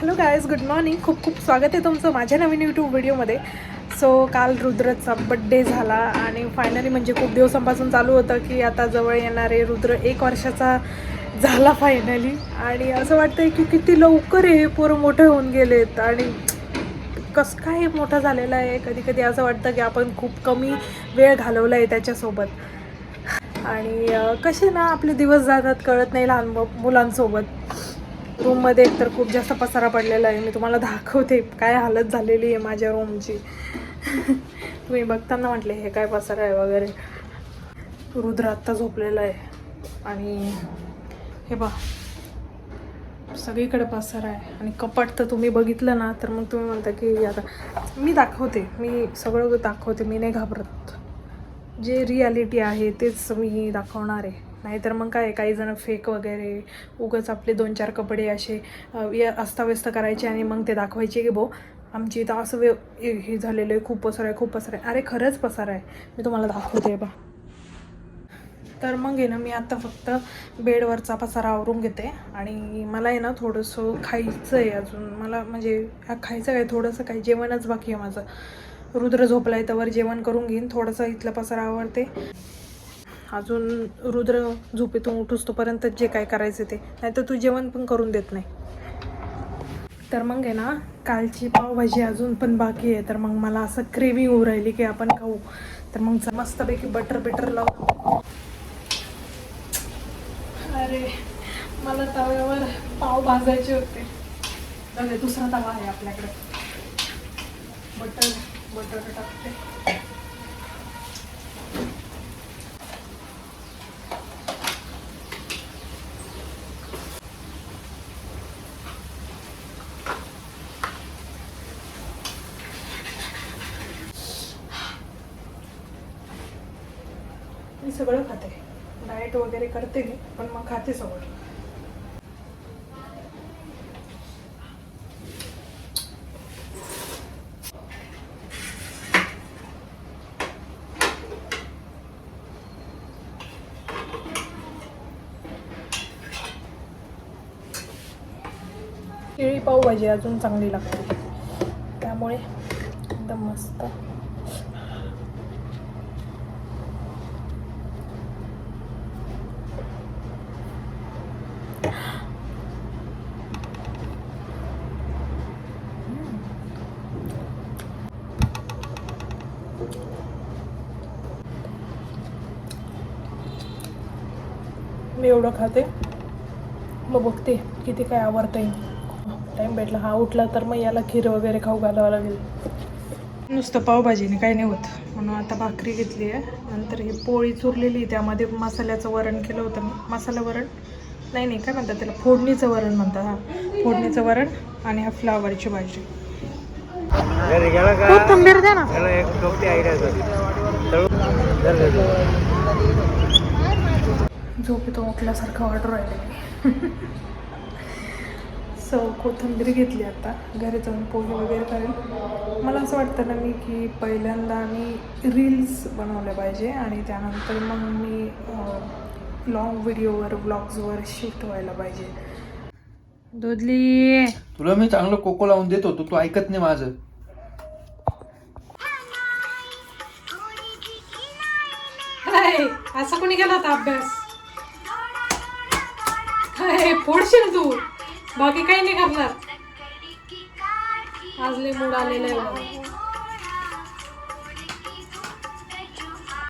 Hello guys, good morning. खूप खूप स्वागत आहे तुमचं माझ्या नवीन यूट्यूब व्हिडिओमध्ये. काल रुद्रचा बड्डे झाला आणि फायनली म्हणजे खूप दिवसांपासून चालू होतं की आता जवळ येणारे रुद्र 1 वर्षाचा झाला फायनली. आणि असं वाटतं की किती लवकर हे पोरं मोठे होऊन गेलेत आणि कसं काय मोठा झालेला आहे. कधी कधी असं वाटतं की आपण खूप कमी वेळ घालवला आहे त्याच्यासोबत. आणि कसे ना आपले दिवस जातात कळत नाही लहान मुलांसोबत. रूममध्ये एकतर खूप जास्त पसारा पडलेला आहे. मी तुम्हाला दाखवते काय हालत झालेली आहे माझ्या रूमची. तुम्ही बघताना म्हटले हे काय पसारा आहे वगैरे. रुद्र आत्ता झोपलेला आहे आणि हे बा सगळीकडे पसारा आहे. आणि कपाट तर तुम्ही बघितलं ना तर मग तुम्ही म्हणता की आता मी दाखवते, मी सगळं दाखवते, मी नाही घाबरत. जे रियालिटी आहे तेच मी दाखवणार आहे. नाहीतर मग काय, काही जण फेक वगैरे उगाच आपले 2-4 कपडे असे अस्ताव्यस्त करायचे आणि मग ते दाखवायचे की आमची इथं असं हे झालेलं आहे, खूप पसार आहे, खूप पसार आहे. अरे खरंच पसार आहे, मी तुम्हाला दाखवते बा. तर मग आहे ना मी आत्ता फक्त बेडवरचा पसारा आवरून घेते आणि मला आहे ना थोडंसं खायचं आहे अजून. मला म्हणजे खायचं काय, थोडंसं काही जेवणच बाकी आहे माझं. रुद्र झोपला आहे त्यावर जेवण करून घेईन, थोडंसं इथलं पसारा आवरते. अजून रुद्र झोपेतून उठूस तोपर्यंत जे काय करायचं ते, नाही तर तू जेवण पण करून देत नाही. तर मग आहे ना कालची पावभाजी अजून पण बाकी आहे. तर मग मला असं क्रेविंग होऊ राहिली की आपण खाऊ. तर मग मस्तपैकी बटर लावू. अरे मला तव्यावर पाव भाजायचे होते. म्हणजे दुसरा तवा आहे आपल्याकडे. बटर टाकते. मी सगळं खाते, डाएट वगैरे करते मी, पण मग खाते सगळं. केळी पावभाजी अजून चांगली लागते, त्यामुळे एकदम मस्त. मी एवढं खाते, मग बघते किती काय आवडतं आहे. टाईम भेटला हा उठला तर मग याला खीर वगैरे खाऊ घालावं लागेल. नुसतं पावभाजीने काही नाही होत, म्हणून आता भाकरी घेतली आहे. नंतर ही पोळी चुरलेली, त्यामध्ये मसाल्याचं वरण केलं होतं मी. मसाला वरण नाही काय म्हणतात त्याला, फोडणीचं वरण म्हणतात. हां, फोडणीचं वरण आणि हा फ्लावरची भाजी. कोथिंबीर द्या ना. झोपेतून उठल्यासारखं ऑर्डर राहिले. कोथिंबीर घेतली. आता घरी जाऊन पोहे वगैरे करेल. मला असं वाटतं ना मी की पहिल्यांदा मी रील्स बनवल्या पाहिजे आणि त्यानंतर मग मी लॉंग व्हिडिओवर व्लॉग्सवर शिफ्ट व्हायला पाहिजे. दुधली तुला मी चांगलं कोको लावून देत होतो, तू ऐकत नाही माझं. असं कोणी केला होता अभ्यास? फोडशील तू, बाकी काही नाही करणार. आज लय मूड आलेला आहे.